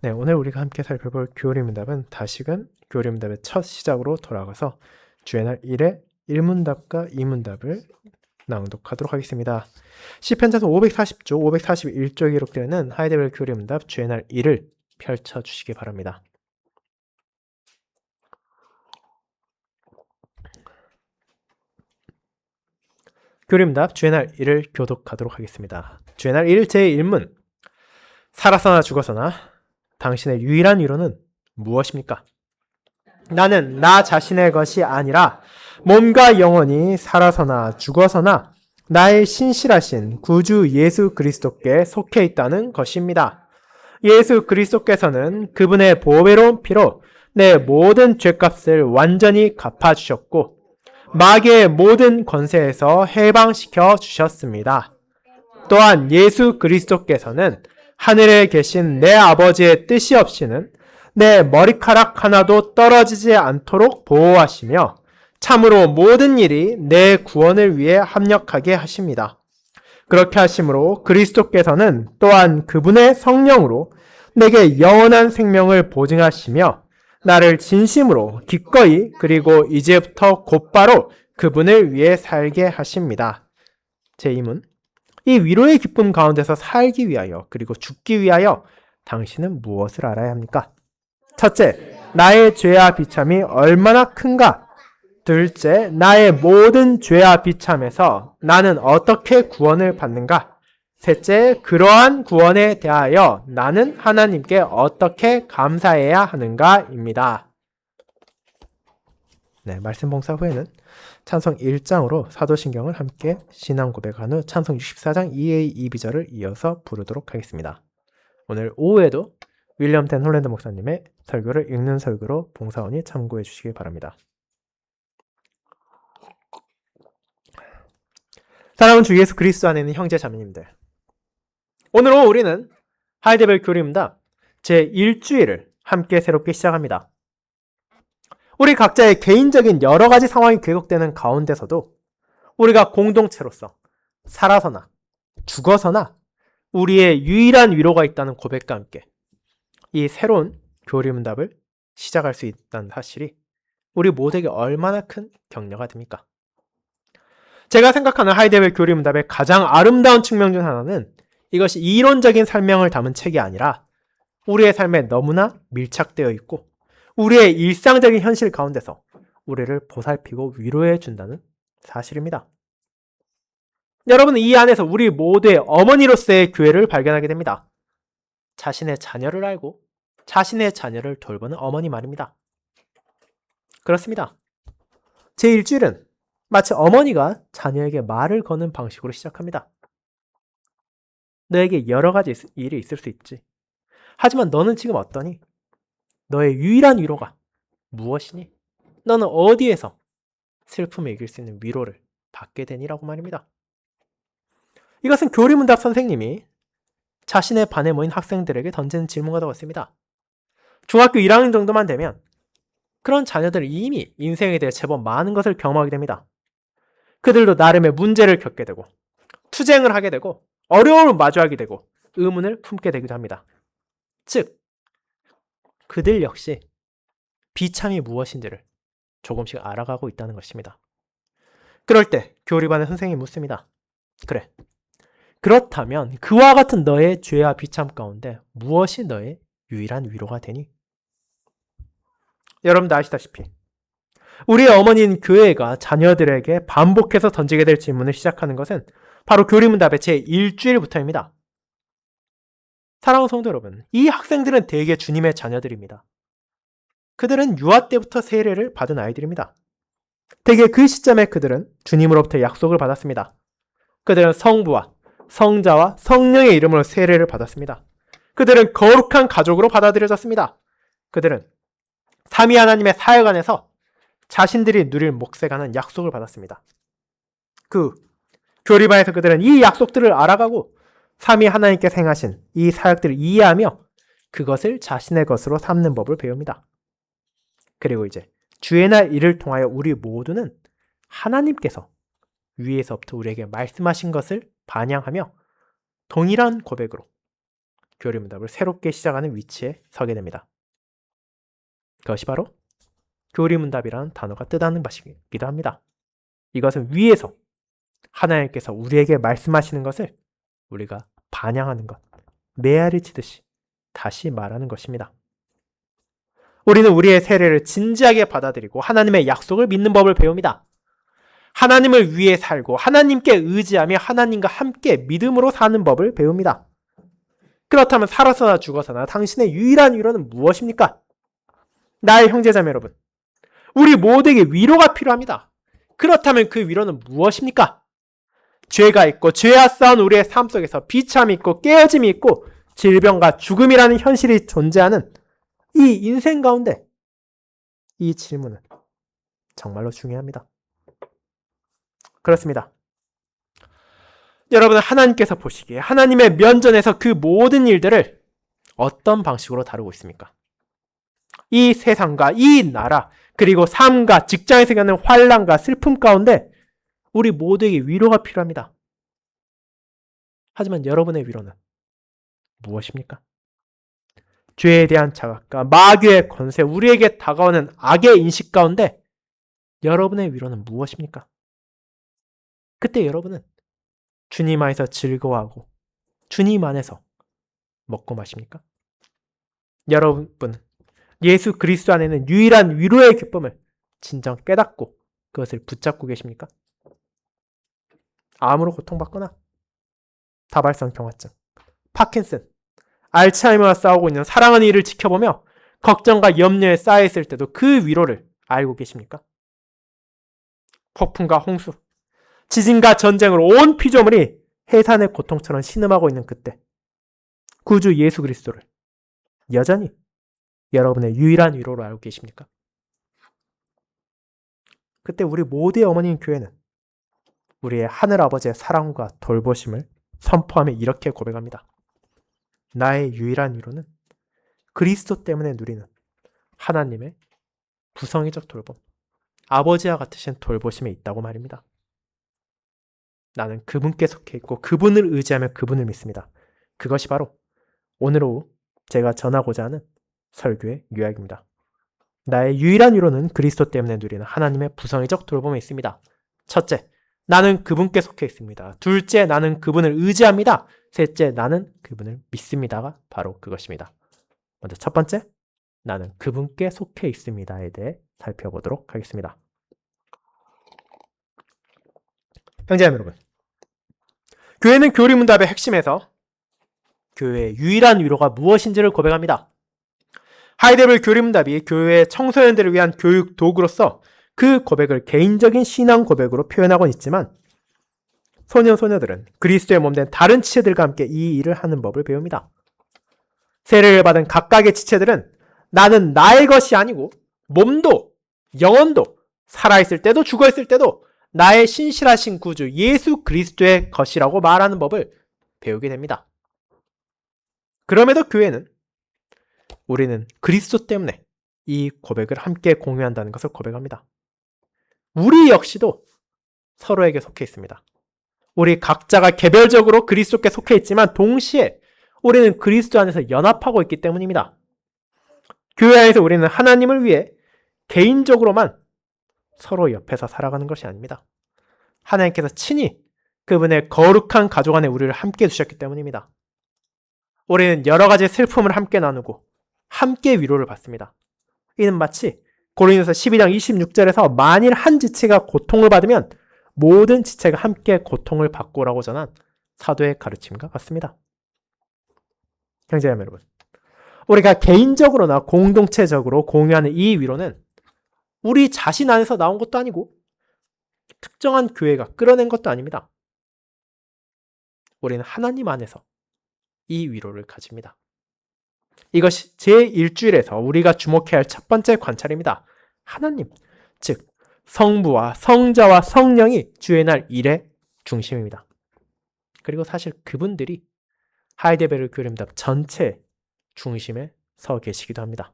네, 오늘 우리가 함께 살펴볼 교리문답은 다시금 교리문답의 첫 시작으로 돌아가서 주애날 1의 1문답과 2문답을 낭독하도록 하겠습니다. 시편자서 540조, 541조에 기록되는 하이데벨 교리문답 주애날 1을 펼쳐주시기 바랍니다. 교리문답 주애날 1을 교독하도록 하겠습니다. 주애날 1 제1문 살아서나 죽어서나 당신의 유일한 위로는 무엇입니까? 나는 나 자신의 것이 아니라 몸과 영혼이 살아서나 죽어서나 나의 신실하신 구주 예수 그리스도께 속해 있다는 것입니다. 예수 그리스도께서는 그분의 보배로운 피로 내 모든 죄값을 완전히 갚아주셨고 마귀의 모든 권세에서 해방시켜 주셨습니다. 또한 예수 그리스도께서는 하늘에 계신 내 아버지의 뜻이 없이는 내 머리카락 하나도 떨어지지 않도록 보호하시며 참으로 모든 일이 내 구원을 위해 합력하게 하십니다. 그렇게 하심으로 그리스도께서는 또한 그분의 성령으로 내게 영원한 생명을 보증하시며 나를 진심으로 기꺼이 그리고 이제부터 곧바로 그분을 위해 살게 하십니다. 제2문 이 위로의 기쁨 가운데서 살기 위하여 그리고 죽기 위하여 당신은 무엇을 알아야 합니까? 첫째, 나의 죄와 비참이 얼마나 큰가? 둘째, 나의 모든 죄와 비참에서 나는 어떻게 구원을 받는가? 셋째, 그러한 구원에 대하여 나는 하나님께 어떻게 감사해야 하는가입니다. 네, 말씀 봉사 후에는 찬송 1장으로 사도신경을 함께 신앙 고백한 후 찬송 64장 2A 2비절을 이어서 부르도록 하겠습니다. 오늘 오후에도 윌리엄 텐 홀랜드 목사님의 설교를 읽는 설교로 봉사원이 참고해 주시기 바랍니다. 사랑하는 주 예수 그리스도 안에 있는 형제 자매님들, 오늘 오후 우리는 하이데벨 교리문답 제1주일을 함께 새롭게 시작합니다. 우리 각자의 개인적인 여러 가지 상황이 계속되는 가운데서도 우리가 공동체로서 살아서나 죽어서나 우리의 유일한 위로가 있다는 고백과 함께 이 새로운 교리문답을 시작할 수 있다는 사실이 우리 모두에게 얼마나 큰 격려가 됩니까? 제가 생각하는 하이데벨 교리문답의 가장 아름다운 측면 중 하나는 이것이 이론적인 설명을 담은 책이 아니라 우리의 삶에 너무나 밀착되어 있고 우리의 일상적인 현실 가운데서 우리를 보살피고 위로해 준다는 사실입니다. 여러분은 이 안에서 우리 모두의 어머니로서의 교회를 발견하게 됩니다. 자신의 자녀를 알고 자신의 자녀를 돌보는 어머니 말입니다. 그렇습니다. 제1주일은 마치 어머니가 자녀에게 말을 거는 방식으로 시작합니다. 너에게 여러 가지 일이 있을 수 있지. 하지만 너는 지금 어떠니? 너의 유일한 위로가 무엇이니? 너는 어디에서 슬픔을 이길 수 있는 위로를 받게 되니라고 말입니다. 이것은 교리문답 선생님이 자신의 반에 모인 학생들에게 던지는 질문과 같습니다. 중학교 1학년 정도만 되면 그런 자녀들은 이미 인생에 대해 제법 많은 것을 경험하게 됩니다. 그들도 나름의 문제를 겪게 되고 투쟁을 하게 되고 어려움을 마주하게 되고 의문을 품게 되기도 합니다. 즉, 그들 역시 비참이 무엇인지를 조금씩 알아가고 있다는 것입니다. 그럴 때 교리반의 선생님이 묻습니다. 그래, 그렇다면 그와 같은 너의 죄와 비참 가운데 무엇이 너의 유일한 위로가 되니? 여러분도 아시다시피 우리의 어머니인 교회가 자녀들에게 반복해서 던지게 될 질문을 시작하는 것은 바로 교리문답의 제1주일부터입니다. 사랑하는 성도 여러분, 이 학생들은 대개 주님의 자녀들입니다. 그들은 유아 때부터 세례를 받은 아이들입니다. 대개 그 시점에 그들은 주님으로부터 약속을 받았습니다. 그들은 성부와 성자와 성령의 이름으로 세례를 받았습니다. 그들은 거룩한 가족으로 받아들여졌습니다. 그들은 삼위 하나님의 사역 안에서 자신들이 누릴 몫에 관한 약속을 받았습니다. 그 교리반에서 그들은 이 약속들을 알아가고 삼위 하나님께 행하신 이 사역들을 이해하며 그것을 자신의 것으로 삼는 법을 배웁니다. 그리고 이제 주의 날 일을 통하여 우리 모두는 하나님께서 위에서부터 우리에게 말씀하신 것을 반영하며 동일한 고백으로 교리문답을 새롭게 시작하는 위치에 서게 됩니다. 그것이 바로 교리문답이라는 단어가 뜻하는 것이기도 합니다. 이것은 위에서 하나님께서 우리에게 말씀하시는 것을 우리가 반영하는 것, 메아리 치듯이 다시 말하는 것입니다. 우리는 우리의 세례를 진지하게 받아들이고 하나님의 약속을 믿는 법을 배웁니다. 하나님을 위해 살고 하나님께 의지하며 하나님과 함께 믿음으로 사는 법을 배웁니다. 그렇다면 살아서나 죽어서나 당신의 유일한 위로는 무엇입니까? 나의 형제자매 여러분, 우리 모두에게 위로가 필요합니다. 그렇다면 그 위로는 무엇입니까? 죄가 있고 죄와 싸운 우리의 삶 속에서 비참이 있고 깨어짐이 있고 질병과 죽음이라는 현실이 존재하는 이 인생 가운데 이 질문은 정말로 중요합니다. 그렇습니다. 여러분은 하나님께서 보시기에 하나님의 면전에서 그 모든 일들을 어떤 방식으로 다루고 있습니까? 이 세상과 이 나라 그리고 삶과 직장에서 겪는 환난과 슬픔 가운데 우리 모두에게 위로가 필요합니다. 하지만 여러분의 위로는 무엇입니까? 죄에 대한 자각과 마귀의 권세, 우리에게 다가오는 악의 인식 가운데 여러분의 위로는 무엇입니까? 그때 여러분은 주님 안에서 즐거워하고 주님 안에서 먹고 마십니까? 여러분, 예수 그리스도 안에는 유일한 위로의 기쁨을 진정 깨닫고 그것을 붙잡고 계십니까? 암으로 고통받거나 다발성 경화증, 파킨슨, 알츠하이머와 싸우고 있는 사랑하는 이를 지켜보며 걱정과 염려에 쌓여있을 때도 그 위로를 알고 계십니까? 폭풍과 홍수, 지진과 전쟁으로 온 피조물이 해산의 고통처럼 신음하고 있는 그때 구주 예수 그리스도를 여전히 여러분의 유일한 위로로 알고 계십니까? 그때 우리 모두의 어머니인 교회는 우리의 하늘아버지의 사랑과 돌보심을 선포하며 이렇게 고백합니다. 나의 유일한 위로는 그리스도 때문에 누리는 하나님의 부성의적 돌봄, 아버지와 같으신 돌보심에 있다고 말입니다. 나는 그분께 속해 있고 그분을 의지하며 그분을 믿습니다. 그것이 바로 오늘 오후 제가 전하고자 하는 설교의 요약입니다. 나의 유일한 위로는 그리스도 때문에 누리는 하나님의 부성의적 돌봄에 있습니다. 첫째, 나는 그분께 속해 있습니다. 둘째, 나는 그분을 의지합니다. 셋째, 나는 그분을 믿습니다가 바로 그것입니다. 먼저 첫 번째, 나는 그분께 속해 있습니다에 대해 살펴보도록 하겠습니다. 형제자매 여러분, 교회는 교리문답의 핵심에서 교회의 유일한 위로가 무엇인지를 고백합니다. 하이델베르 교리문답이 교회의 청소년들을 위한 교육 도구로서 그 고백을 개인적인 신앙 고백으로 표현하곤 있지만 소녀들은 그리스도의 몸된 다른 지체들과 함께 이 일을 하는 법을 배웁니다. 세례를 받은 각각의 지체들은 나는 나의 것이 아니고 몸도 영혼도 살아있을 때도 죽어있을 때도 나의 신실하신 구주 예수 그리스도의 것이라고 말하는 법을 배우게 됩니다. 그럼에도 교회는 우리는 그리스도 때문에 이 고백을 함께 공유한다는 것을 고백합니다. 우리 역시도 서로에게 속해 있습니다. 우리 각자가 개별적으로 그리스도께 속해 있지만 동시에 우리는 그리스도 안에서 연합하고 있기 때문입니다. 교회 안에서 우리는 하나님을 위해 개인적으로만 서로 옆에서 살아가는 것이 아닙니다. 하나님께서 친히 그분의 거룩한 가족 안에 우리를 함께 두셨기 때문입니다. 우리는 여러 가지 슬픔을 함께 나누고 함께 위로를 받습니다. 이는 마치 고린도서 12장 26절에서 만일 한 지체가 고통을 받으면 모든 지체가 함께 고통을 받고라고 전한 사도의 가르침과 같습니다. 형제자매 여러분, 우리가 개인적으로나 공동체적으로 공유하는 이 위로는 우리 자신 안에서 나온 것도 아니고 특정한 교회가 끌어낸 것도 아닙니다. 우리는 하나님 안에서 이 위로를 가집니다. 이것이 제1주일에서 우리가 주목해야 할 첫 번째 관찰입니다. 하나님, 즉 성부와 성자와 성령이 주의 날 일의 중심입니다. 그리고 사실 그분들이 하이델베르 교리문답 전체 중심에 서 계시기도 합니다.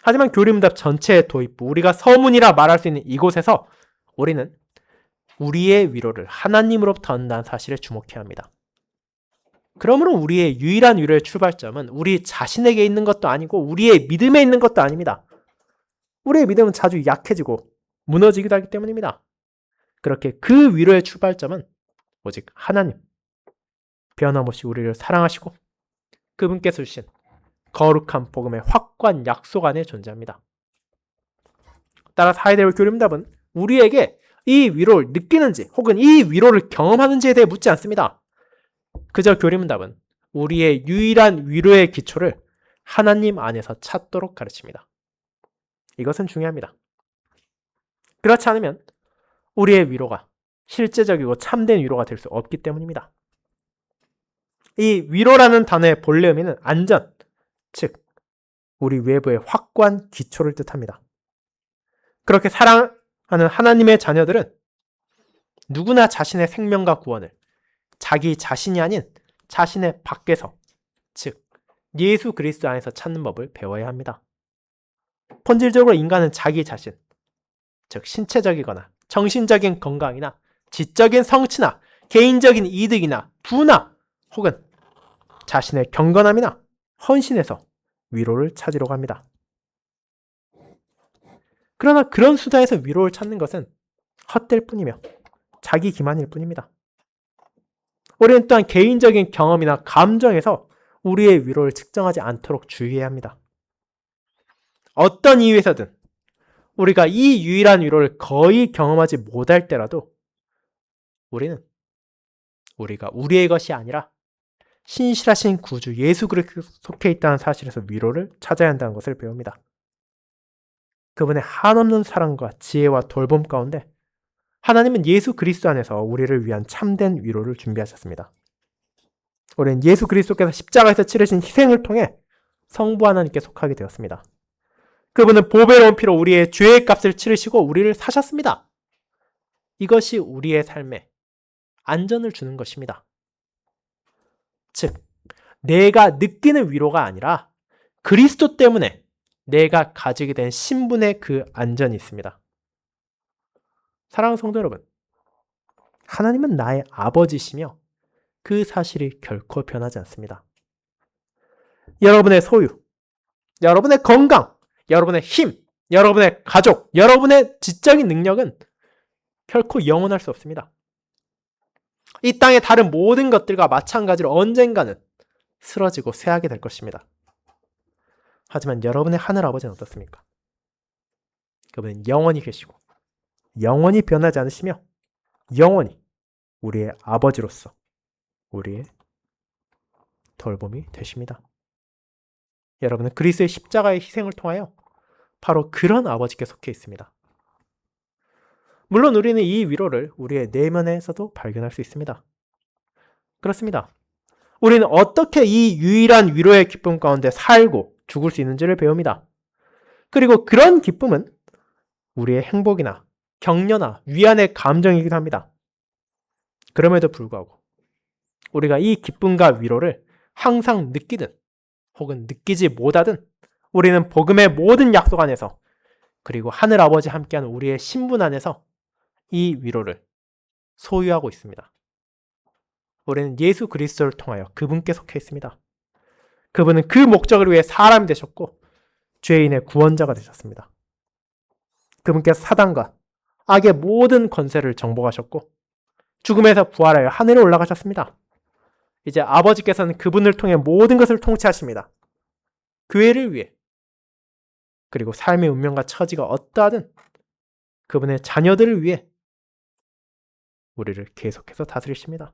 하지만 교리문답 전체의 도입부, 우리가 서문이라 말할 수 있는 이곳에서 우리는 우리의 위로를 하나님으로부터 얻는다는 사실에 주목해야 합니다. 그러므로 우리의 유일한 위로의 출발점은 우리 자신에게 있는 것도 아니고 우리의 믿음에 있는 것도 아닙니다. 우리의 믿음은 자주 약해지고 무너지기도 하기 때문입니다. 그렇게 그 위로의 출발점은 오직 하나님, 변함없이 우리를 사랑하시고 그분께서 주신 거룩한 복음의 확고한 약속 안에 존재합니다. 따라서 하이데벨 교림답은 우리에게 이 위로를 느끼는지 혹은 이 위로를 경험하는지에 대해 묻지 않습니다. 그저 교림답은 우리의 유일한 위로의 기초를 하나님 안에서 찾도록 가르칩니다. 이것은 중요합니다. 그렇지 않으면 우리의 위로가 실제적이고 참된 위로가 될 수 없기 때문입니다. 이 위로라는 단어의 본래 의미는 안전, 즉 우리 외부의 확고한 기초를 뜻합니다. 그렇게 사랑하는 하나님의 자녀들은 누구나 자신의 생명과 구원을 자기 자신이 아닌 자신의 밖에서, 즉 예수 그리스도 안에서 찾는 법을 배워야 합니다. 본질적으로 인간은 자기 자신, 즉 신체적이거나 정신적인 건강이나 지적인 성취나 개인적인 이득이나 부나 혹은 자신의 경건함이나 헌신에서 위로를 찾으려고 합니다. 그러나 그런 수단에서 위로를 찾는 것은 헛될 뿐이며 자기 기만일 뿐입니다. 우리는 또한 개인적인 경험이나 감정에서 우리의 위로를 측정하지 않도록 주의해야 합니다. 어떤 이유에서든 우리가 이 유일한 위로를 거의 경험하지 못할 때라도 우리는 우리가 우리의 것이 아니라 신실하신 구주 예수 그리스도에 속해 있다는 사실에서 위로를 찾아야 한다는 것을 배웁니다. 그분의 한없는 사랑과 지혜와 돌봄 가운데 하나님은 예수 그리스도 안에서 우리를 위한 참된 위로를 준비하셨습니다. 우리는 예수 그리스도께서 십자가에서 치르신 희생을 통해 성부 하나님께 속하게 되었습니다. 그분은 보배로운 피로 우리의 죄의 값을 치르시고 우리를 사셨습니다. 이것이 우리의 삶에 안전을 주는 것입니다. 즉, 내가 느끼는 위로가 아니라 그리스도 때문에 내가 가지게 된 신분의 그 안전이 있습니다. 사랑하는 성도 여러분, 하나님은 나의 아버지시며 그 사실이 결코 변하지 않습니다. 여러분의 소유, 여러분의 건강, 여러분의 힘, 여러분의 가족, 여러분의 지적인 능력은 결코 영원할 수 없습니다. 이 땅의 다른 모든 것들과 마찬가지로 언젠가는 쓰러지고 쇠하게 될 것입니다. 하지만 여러분의 하늘아버지는 어떻습니까? 그분은 영원히 계시고 영원히 변하지 않으시며 영원히 우리의 아버지로서 우리의 돌봄이 되십니다. 여러분은 그리스도의 십자가의 희생을 통하여 바로 그런 아버지께 속해 있습니다. 물론 우리는 이 위로를 우리의 내면에서도 발견할 수 있습니다. 그렇습니다. 우리는 어떻게 이 유일한 위로의 기쁨 가운데 살고 죽을 수 있는지를 배웁니다. 그리고 그런 기쁨은 우리의 행복이나 격려나 위안의 감정이기도 합니다. 그럼에도 불구하고 우리가 이 기쁨과 위로를 항상 느끼든 혹은 느끼지 못하든 우리는 복음의 모든 약속 안에서 그리고 하늘 아버지 함께하는 우리의 신분 안에서 이 위로를 소유하고 있습니다. 우리는 예수 그리스도를 통하여 그분께 속해 있습니다. 그분은 그 목적을 위해 사람이 되셨고 죄인의 구원자가 되셨습니다. 그분께서 사단과 악의 모든 권세를 정복하셨고 죽음에서 부활하여 하늘에 올라가셨습니다. 이제 아버지께서는 그분을 통해 모든 것을 통치하십니다. 교회를 위해 그리고 삶의 운명과 처지가 어떠하든 그분의 자녀들을 위해 우리를 계속해서 다스리십니다.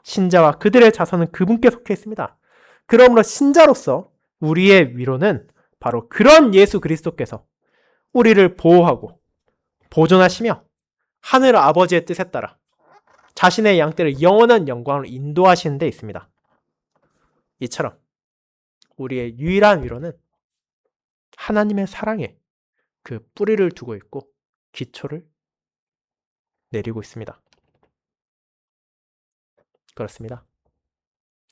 신자와 그들의 자손은 그분께 속해 있습니다. 그러므로 신자로서 우리의 위로는 바로 그런 예수 그리스도께서 우리를 보호하고 보존하시며 하늘 아버지의 뜻에 따라 자신의 양떼를 영원한 영광으로 인도하시는 데 있습니다. 이처럼 우리의 유일한 위로는 하나님의 사랑에 그 뿌리를 두고 있고 기초를 내리고 있습니다. 그렇습니다.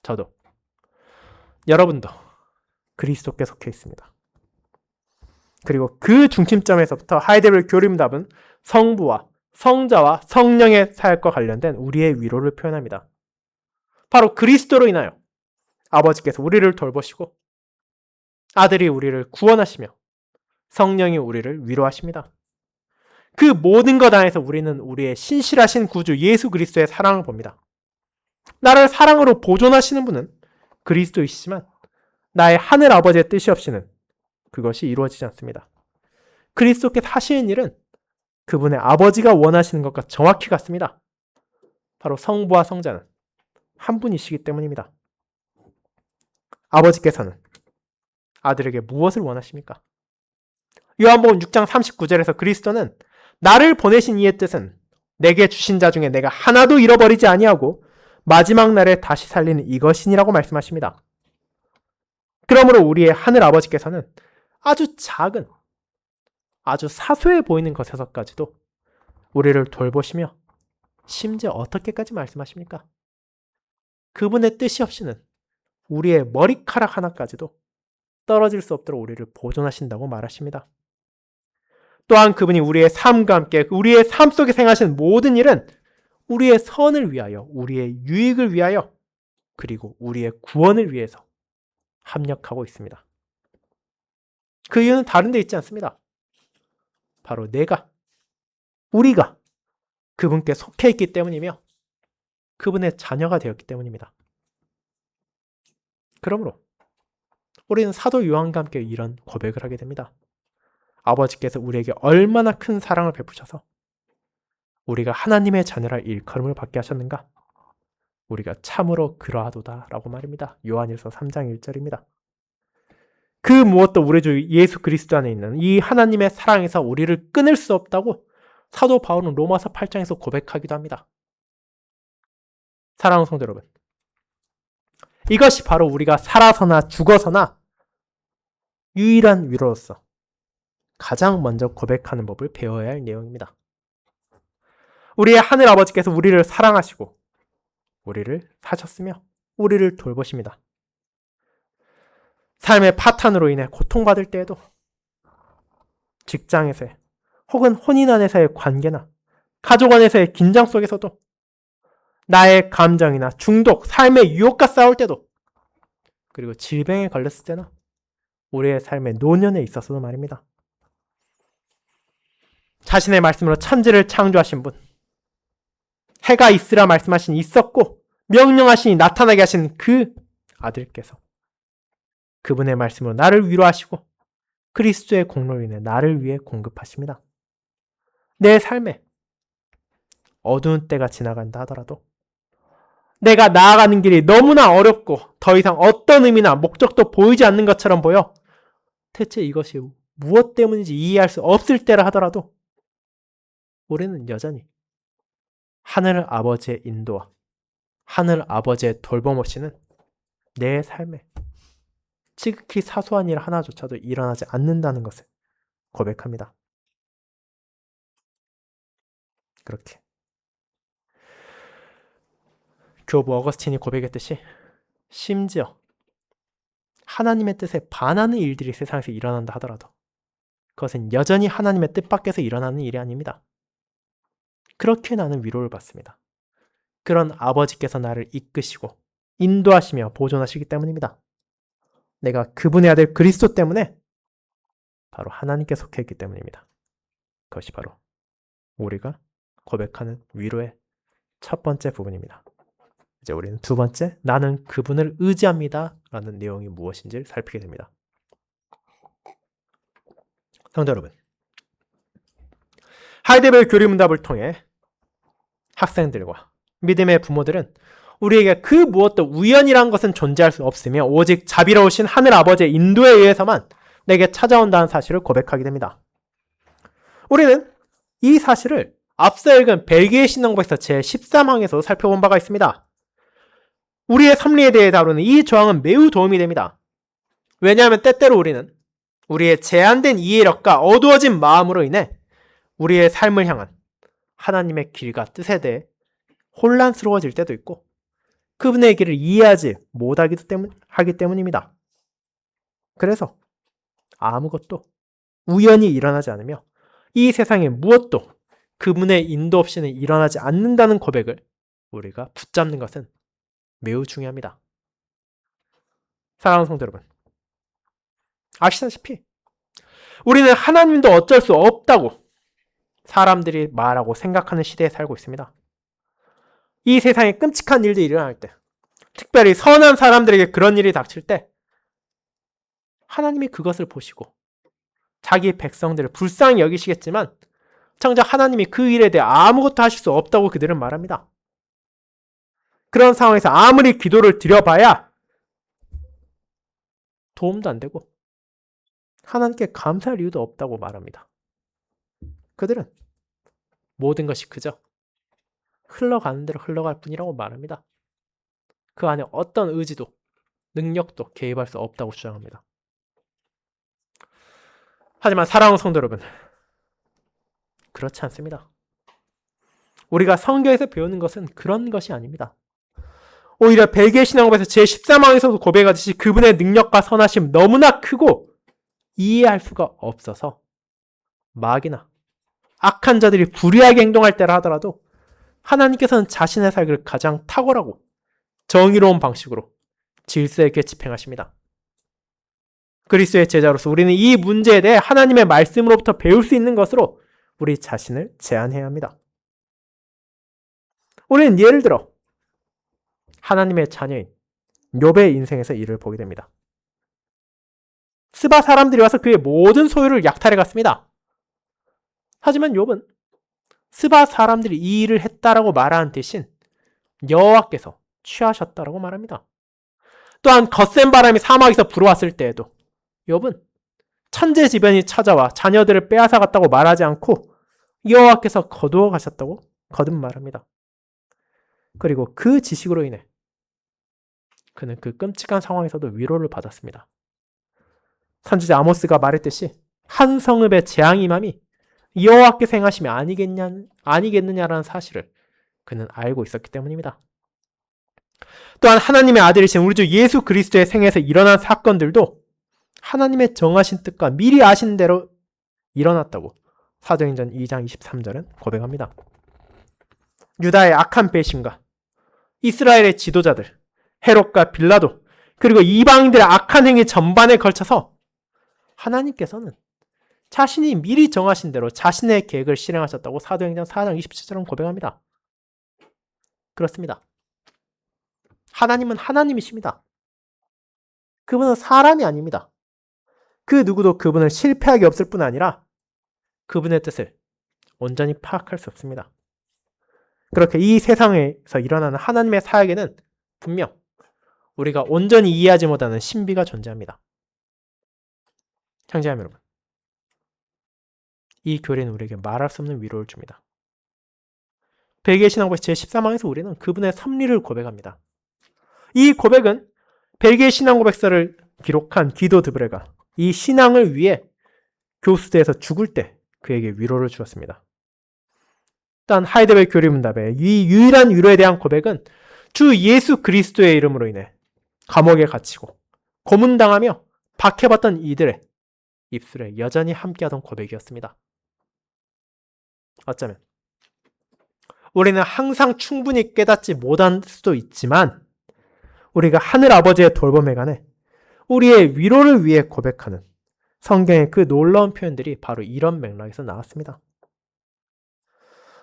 저도 여러분도 그리스도께 속해 있습니다. 그리고 그 중심점에서부터 하이데벨 교림답은 성부와 성자와 성령의 사역과 관련된 우리의 위로를 표현합니다. 바로 그리스도로 인하여 아버지께서 우리를 돌보시고 아들이 우리를 구원하시며 성령이 우리를 위로하십니다. 그 모든 것 안에서 우리는 우리의 신실하신 구주 예수 그리스도의 사랑을 봅니다. 나를 사랑으로 보존하시는 분은 그리스도이시지만 나의 하늘 아버지의 뜻이 없이는 그것이 이루어지지 않습니다. 그리스도께서 하시는 일은 그분의 아버지가 원하시는 것과 정확히 같습니다. 바로 성부와 성자는 한 분이시기 때문입니다. 아버지께서는 아들에게 무엇을 원하십니까? 요한복음 6장 39절에서 그리스도는 나를 보내신 이의 뜻은 내게 주신 자 중에 내가 하나도 잃어버리지 아니하고 마지막 날에 다시 살리는 이것이니라고 말씀하십니다. 그러므로 우리의 하늘 아버지께서는 아주 작은, 아주 사소해 보이는 것에서까지도 우리를 돌보시며 심지어 어떻게까지 말씀하십니까? 그분의 뜻이 없이는 우리의 머리카락 하나까지도 떨어질 수 없도록 우리를 보존하신다고 말하십니다. 또한 그분이 우리의 삶과 함께 우리의 삶 속에 행하시는 모든 일은 우리의 선을 위하여, 우리의 유익을 위하여, 그리고 우리의 구원을 위해서 합력하고 있습니다. 그 이유는 다른 데 있지 않습니다. 바로 우리가 그분께 속해 있기 때문이며 그분의 자녀가 되었기 때문입니다. 그러므로 우리는 사도 요한과 함께 이런 고백을 하게 됩니다. 아버지께서 우리에게 얼마나 큰 사랑을 베푸셔서 우리가 하나님의 자녀라 일컬음을 받게 하셨는가? 우리가 참으로 그러하도다 라고 말입니다. 요한일서 3장 1절입니다. 그 무엇도 우리 주 예수 그리스도 안에 있는 이 하나님의 사랑에서 우리를 끊을 수 없다고 사도 바울은 로마서 8장에서 고백하기도 합니다. 사랑하는 성도 여러분, 이것이 바로 우리가 살아서나 죽어서나 유일한 위로로서 가장 먼저 고백하는 법을 배워야 할 내용입니다. 우리의 하늘 아버지께서 우리를 사랑하시고 우리를 사셨으며 우리를 돌보십니다. 삶의 파탄으로 인해 고통받을 때에도 직장에서의 혹은 혼인 안에서의 관계나 가족 안에서의 긴장 속에서도 나의 감정이나 중독, 삶의 유혹과 싸울 때도 그리고 질병에 걸렸을 때나 우리의 삶의 노년에 있어서도 말입니다. 자신의 말씀으로 천지를 창조하신 분, 해가 있으라 말씀하신 있었고 명령하시니 나타나게 하신 그 아들께서 그분의 말씀으로 나를 위로하시고 그리스도의 공로로 인해 나를 위해 공급하십니다. 내 삶에 어두운 때가 지나간다 하더라도 내가 나아가는 길이 너무나 어렵고 더 이상 어떤 의미나 목적도 보이지 않는 것처럼 보여 대체 이것이 무엇 때문인지 이해할 수 없을 때라 하더라도 우리는 여전히 하늘 아버지의 인도와 하늘 아버지의 돌봄 없이는 내 삶에 지극히 사소한 일 하나조차도 일어나지 않는다는 것을 고백합니다. 그렇게 교부 어거스틴이 고백했듯이 심지어 하나님의 뜻에 반하는 일들이 세상에서 일어난다 하더라도 그것은 여전히 하나님의 뜻 밖에서 일어나는 일이 아닙니다. 그렇게 나는 위로를 받습니다. 그런 아버지께서 나를 이끄시고 인도하시며 보존하시기 때문입니다. 내가 그분의 아들 그리스도 때문에 바로 하나님께 속해 있기 때문입니다. 그것이 바로 우리가 고백하는 위로의 첫 번째 부분입니다. 이제 우리는 두 번째, 나는 그분을 의지합니다 라는 내용이 무엇인지를 살피게 됩니다. 성도 여러분, 하이데벨 교리문답을 통해 학생들과 믿음의 부모들은 우리에게 그 무엇도 우연이란 것은 존재할 수 없으며 오직 자비로우신 하늘 아버지의 인도에 의해서만 내게 찾아온다는 사실을 고백하게 됩니다. 우리는 이 사실을 앞서 읽은 벨기에 신앙법에서 제13항에서 살펴본 바가 있습니다. 우리의 섭리에 대해 다루는 이 조항은 매우 도움이 됩니다. 왜냐하면 때때로 우리는 우리의 제한된 이해력과 어두워진 마음으로 인해 우리의 삶을 향한 하나님의 길과 뜻에 대해 혼란스러워질 때도 있고 그분의 길을 이해하지 못하기 때문입니다. 그래서 아무것도 우연히 일어나지 않으며 이 세상에 무엇도 그분의 인도 없이는 일어나지 않는다는 고백을 우리가 붙잡는 것은 매우 중요합니다. 사랑하는 성도 여러분, 아시다시피 우리는 하나님도 어쩔 수 없다고 사람들이 말하고 생각하는 시대에 살고 있습니다. 이 세상에 끔찍한 일들이 일어날 때, 특별히 선한 사람들에게 그런 일이 닥칠 때 하나님이 그것을 보시고 자기 백성들을 불쌍히 여기시겠지만 정작 하나님이 그 일에 대해 아무것도 하실 수 없다고 그들은 말합니다. 그런 상황에서 아무리 기도를 드려봐야 도움도 안 되고 하나님께 감사할 이유도 없다고 말합니다. 그들은 모든 것이 그저 흘러가는 대로 흘러갈 뿐이라고 말합니다. 그 안에 어떤 의지도 능력도 개입할 수 없다고 주장합니다. 하지만 사랑하는 성도 여러분, 그렇지 않습니다. 우리가 성경에서 배우는 것은 그런 것이 아닙니다. 오히려 벨기에 신앙법에서 제13항에서도 고백하듯이 그분의 능력과 선하심 너무나 크고 이해할 수가 없어서 마귀나 악한 자들이 불의하게 행동할 때라 하더라도 하나님께서는 자신의 살기를 가장 탁월하고 정의로운 방식으로 질서 있게 집행하십니다. 그리스도의 제자로서 우리는 이 문제에 대해 하나님의 말씀으로부터 배울 수 있는 것으로 우리 자신을 제한해야 합니다. 우리는 예를 들어 하나님의 자녀인 욥의 인생에서 이를 보게 됩니다. 스바 사람들이 와서 그의 모든 소유를 약탈해 갔습니다. 하지만 욥은 스바 사람들이 이 일을 했다라고 말하는 대신 여호와께서 취하셨다라고 말합니다. 또한 거센 바람이 사막에서 불어왔을 때에도 욥은 천재지변이 찾아와 자녀들을 빼앗아 갔다고 말하지 않고 여호와께서 거두어 가셨다고 거듭 말합니다. 그리고 그 지식으로 인해 그는 그 끔찍한 상황에서도 위로를 받았습니다. 선지자 아모스가 말했듯이 한 성읍의 재앙이 임함이 여호와께서 행하심이 아니겠느냐라는 사실을 그는 알고 있었기 때문입니다. 또한 하나님의 아들이신 우리 주 예수 그리스도의 생에서 일어난 사건들도 하나님의 정하신 뜻과 미리 아신 대로 일어났다고 사도행전 2장 23절은 고백합니다. 유다의 악한 배신과 이스라엘의 지도자들, 헤롯과 빌라도, 그리고 이방인들의 악한 행위 전반에 걸쳐서 하나님께서는 자신이 미리 정하신 대로 자신의 계획을 실행하셨다고 사도행전 4장 27절은 고백합니다. 그렇습니다. 하나님은 하나님이십니다. 그분은 사람이 아닙니다. 그 누구도 그분을 실패하게 없을 뿐 아니라 그분의 뜻을 온전히 파악할 수 없습니다. 그렇게 이 세상에서 일어나는 하나님의 사역에는 분명 우리가 온전히 이해하지 못하는 신비가 존재합니다. 형제자매 여러분, 이 교리는 우리에게 말할 수 없는 위로를 줍니다. 벨기에 신앙고백 제13항에서 우리는 그분의 섭리를 고백합니다. 이 고백은 벨기에 신앙고백서를 기록한 기도 드브레가 이 신앙을 위해 교수대에서 죽을 때 그에게 위로를 주었습니다. 또한 하이델베르크 교리문답의 이 유일한 위로에 대한 고백은 주 예수 그리스도의 이름으로 인해 감옥에 갇히고 고문당하며 박해받던 이들의 입술에 여전히 함께하던 고백이었습니다. 어쩌면 우리는 항상 충분히 깨닫지 못할 수도 있지만 우리가 하늘 아버지의 돌봄에 관해 우리의 위로를 위해 고백하는 성경의 그 놀라운 표현들이 바로 이런 맥락에서 나왔습니다.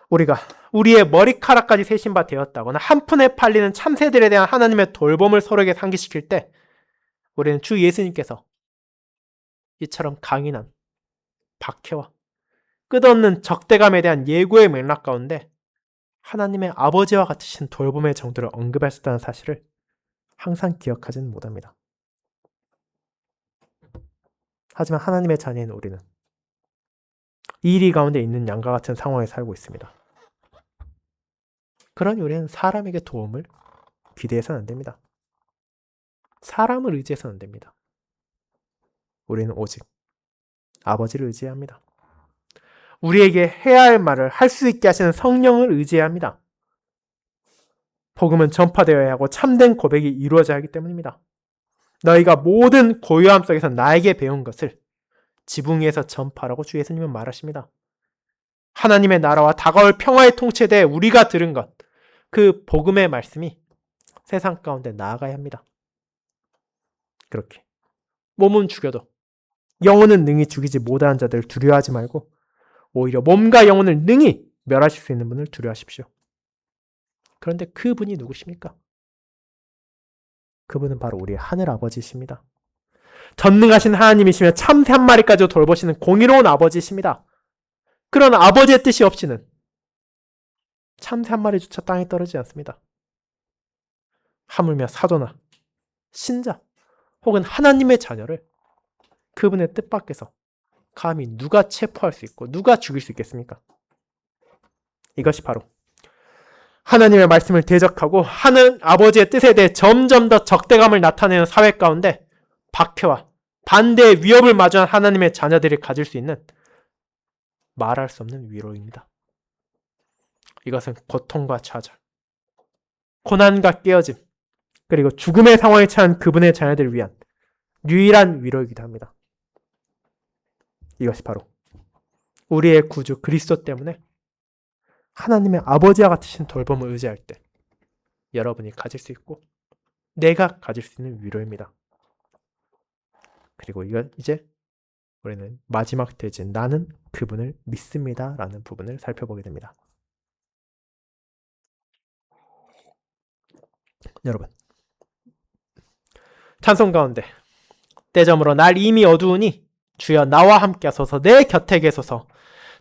우리가 우리의 머리카락까지 세신 바 되었다거나 한푼에 팔리는 참새들에 대한 하나님의 돌봄을 서로에게 상기시킬 때 우리는 주 예수님께서 이처럼 강인한 박해와 끝없는 적대감에 대한 예고의 맥락 가운데 하나님의 아버지와 같으신 돌봄의 정도를 언급하셨다는 사실을 항상 기억하지는 못합니다. 하지만 하나님의 자녀인 우리는 이리 가운데 있는 양과 같은 상황에 살고 있습니다. 그러니 우리는 사람에게 도움을 기대해서는 안 됩니다. 사람을 의지해서는 안 됩니다. 우리는 오직 아버지를 의지해야 합니다. 우리에게 해야 할 말을 할 수 있게 하시는 성령을 의지해야 합니다. 복음은 전파되어야 하고 참된 고백이 이루어져야 하기 때문입니다. 너희가 모든 고요함 속에서 나에게 배운 것을 지붕 위에서 전파하라고 주 예수님은 말하십니다. 하나님의 나라와 다가올 평화의 통치에 대해 우리가 들은 것, 그 복음의 말씀이 세상 가운데 나아가야 합니다. 그렇게 몸은 죽여도 영혼은 능히 죽이지 못하는 자들을 두려워하지 말고 오히려 몸과 영혼을 능히 멸하실 수 있는 분을 두려워하십시오. 그런데 그분이 누구십니까? 그분은 바로 우리 하늘 아버지이십니다. 전능하신 하나님이시며 참새 한 마리까지도 돌보시는 공의로운 아버지이십니다. 그런 아버지의 뜻이 없이는 참새 한 마리조차 땅에 떨어지지 않습니다. 하물며 사도나 신자 혹은 하나님의 자녀를 그분의 뜻 밖에서 감히 누가 체포할 수 있고 누가 죽일 수 있겠습니까? 이것이 바로 하나님의 말씀을 대적하고 하는 아버지의 뜻에 대해 점점 더 적대감을 나타내는 사회 가운데 박해와 반대의 위협을 마주한 하나님의 자녀들이 가질 수 있는 말할 수 없는 위로입니다. 이것은 고통과 좌절, 고난과 깨어짐, 그리고 죽음의 상황에 처한 그분의 자녀들을 위한 유일한 위로이기도 합니다. 이것이 바로 우리의 구주 그리스도 때문에 하나님의 아버지와 같으신 돌봄을 의지할 때 여러분이 가질 수 있고 내가 가질 수 있는 위로입니다. 그리고 이제 우리는 마지막 대진 나는 그분을 믿습니다 라는 부분을 살펴보게 됩니다. 여러분, 찬송 가운데 때저물어 날 이미 어두우니 주여 나와 함께 하소서 내 곁에 계소서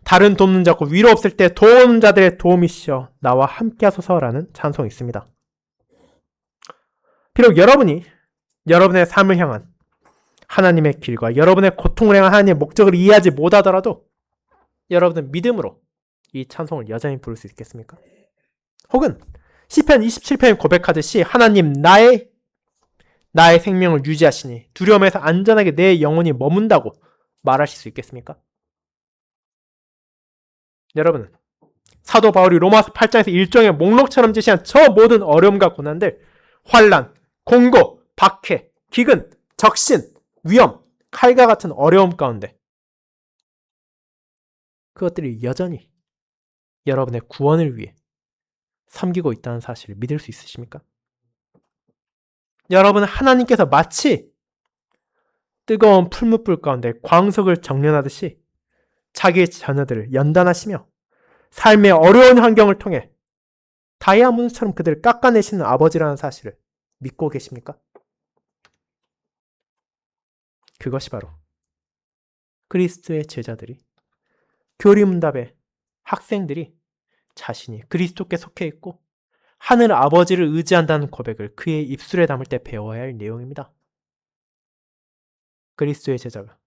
다른 돕는 자고 위로 없을 때 도우는 자들의 도움이시여 나와 함께 하소서라는 찬송이 있습니다. 비록 여러분이 여러분의 삶을 향한 하나님의 길과 여러분의 고통을 향한 하나님의 목적을 이해하지 못하더라도 여러분은 믿음으로 이 찬송을 여전히 부를 수 있겠습니까? 혹은 시편 27편에 고백하듯이 하나님 나의 생명을 유지하시니 두려움에서 안전하게 내 영혼이 머문다고 말하실 수 있겠습니까? 여러분은 사도 바울이 로마서 8장에서 일종의 목록처럼 제시한 저 모든 어려움과 고난들, 환난, 공고, 박해, 기근, 적신, 위험, 칼과 같은 어려움 가운데 그것들이 여전히 여러분의 구원을 위해 섬기고 있다는 사실을 믿을 수 있으십니까? 여러분은 하나님께서 마치 뜨거운 풀무불 가운데 광석을 정련하듯이 자기의 자녀들을 연단하시며 삶의 어려운 환경을 통해 다이아몬드처럼 그들을 깎아내시는 아버지라는 사실을 믿고 계십니까? 그것이 바로 그리스도의 제자들이 교리문답의 학생들이 자신이 그리스도께 속해 있고 하늘 아버지를 의지한다는 고백을 그의 입술에 담을 때 배워야 할 내용입니다. 그리스도의 제자가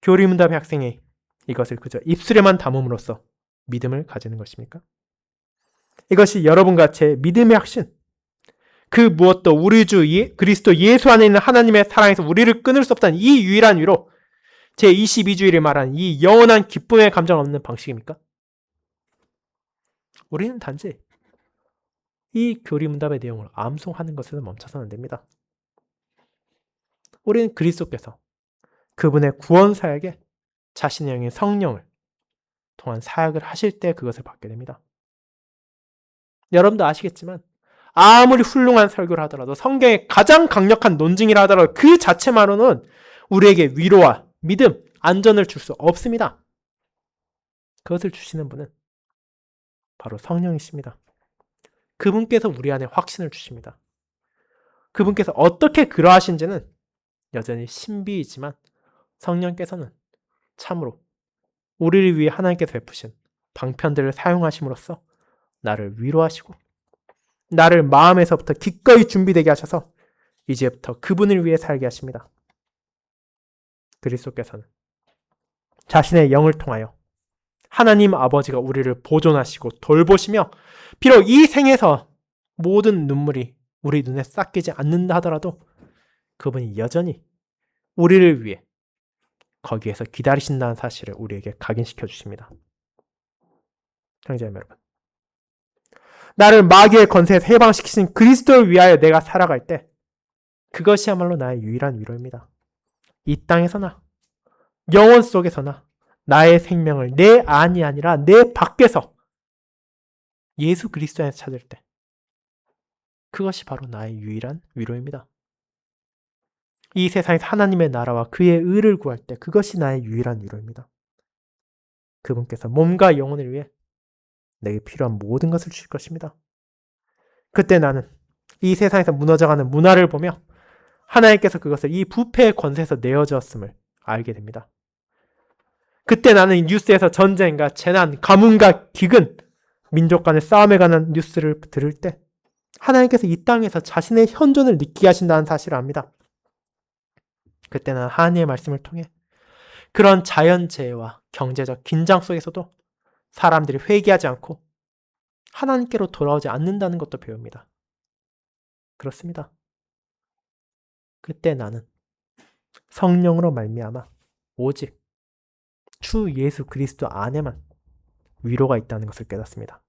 교리문답의 학생이 이것을 그저 입술에만 담음으로써 믿음을 가지는 것입니까? 이것이 여러분과 제 믿음의 확신, 그 무엇도 우리 주 그리스도 예수 안에 있는 하나님의 사랑에서 우리를 끊을 수 없다는 이 유일한 위로 제22주일에 말한 이 영원한 기쁨의 감정 없는 방식입니까? 우리는 단지 이 교리문답의 내용을 암송하는 것에서 멈춰서는 안 됩니다. 우리는 그리스도께서 그분의 구원 사역에 자신의 영의 성령을 통한 사역을 하실 때 그것을 받게 됩니다. 여러분도 아시겠지만 아무리 훌륭한 설교를 하더라도 성경의 가장 강력한 논증이라 하더라도 그 자체만으로는 우리에게 위로와 믿음, 안전을 줄 수 없습니다. 그것을 주시는 분은 바로 성령이십니다. 그분께서 우리 안에 확신을 주십니다. 그분께서 어떻게 그러하신지는 여전히 신비이지만 성령께서는 참으로 우리를 위해 하나님께서 베푸신 방편들을 사용하심으로써 나를 위로하시고 나를 마음에서부터 기꺼이 준비되게 하셔서 이제부터 그분을 위해 살게 하십니다. 그리스도께서는 자신의 영을 통하여 하나님 아버지가 우리를 보존하시고 돌보시며 비록 이 생에서 모든 눈물이 우리 눈에 싹끼지 않는다 하더라도 그분이 여전히 우리를 위해 거기에서 기다리신다는 사실을 우리에게 각인시켜 주십니다. 형제자매 여러분, 나를 마귀의 권세에서 해방시키신 그리스도를 위하여 내가 살아갈 때 그것이야말로 나의 유일한 위로입니다. 이 땅에서나 영혼 속에서나 나의 생명을 내 안이 아니라 내 밖에서 예수 그리스도 안에서 찾을 때 그것이 바로 나의 유일한 위로입니다. 이 세상에서 하나님의 나라와 그의 의를 구할 때 그것이 나의 유일한 위로입니다. 그분께서 몸과 영혼을 위해 내게 필요한 모든 것을 주실 것입니다. 그때 나는 이 세상에서 무너져가는 문화를 보며 하나님께서 그것을 이 부패의 권세에서 내어주었음을 알게 됩니다. 그때 나는 이 뉴스에서 전쟁과 재난, 가뭄과 기근, 민족 간의 싸움에 관한 뉴스를 들을 때 하나님께서 이 땅에서 자신의 현존을 느끼게 하신다는 사실을 압니다. 그때 나는 하나님의 말씀을 통해 그런 자연재해와 경제적 긴장 속에서도 사람들이 회개하지 않고 하나님께로 돌아오지 않는다는 것도 배웁니다. 그렇습니다. 그때 나는 성령으로 말미암아 오직 주 예수 그리스도 안에만 위로가 있다는 것을 깨닫습니다.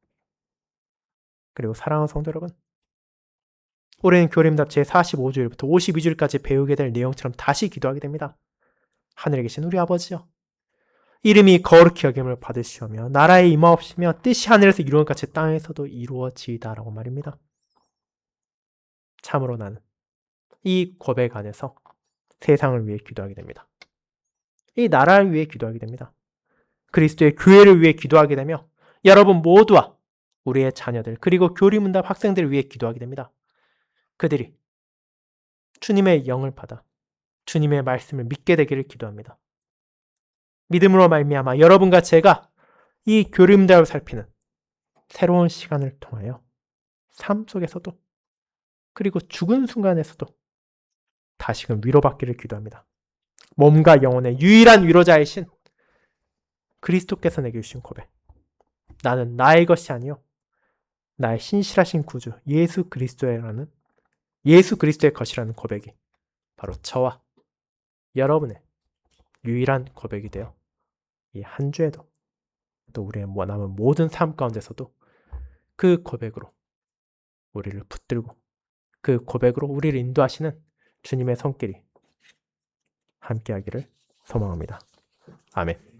그리고 사랑하는 성도 여러분, 우리는 교림답 제45주일부터 52주일까지 배우게 될 내용처럼 다시 기도하게 됩니다. 하늘에 계신 우리 아버지여, 이름이 거룩히 여김을 받으시오며 나라에 임하옵시며 뜻이 하늘에서 이루어진 것 같이 땅에서도 이루어지이다라고 말입니다. 참으로 나는 이 고백 안에서 세상을 위해 기도하게 됩니다. 이 나라를 위해 기도하게 됩니다. 그리스도의 교회를 위해 기도하게 되며 여러분 모두와 우리의 자녀들 그리고 교리문답 학생들을 위해 기도하게 됩니다. 그들이 주님의 영을 받아 주님의 말씀을 믿게 되기를 기도합니다. 믿음으로 말미암아 여러분과 제가 이 교리문답을 살피는 새로운 시간을 통하여 삶 속에서도 그리고 죽은 순간에서도 다시금 위로받기를 기도합니다. 몸과 영혼의 유일한 위로자이신 그리스도께서 내게 주신 고백. 나는 나의 것이 아니요 나의 신실하신 구주 예수 그리스도의 것이라는 고백이 바로 저와 여러분의 유일한 고백이 되어 이 한 주에도 또 우리의 남은 모든 삶 가운데서도 그 고백으로 우리를 붙들고 그 고백으로 우리를 인도하시는 주님의 손길이 함께하기를 소망합니다. 아멘.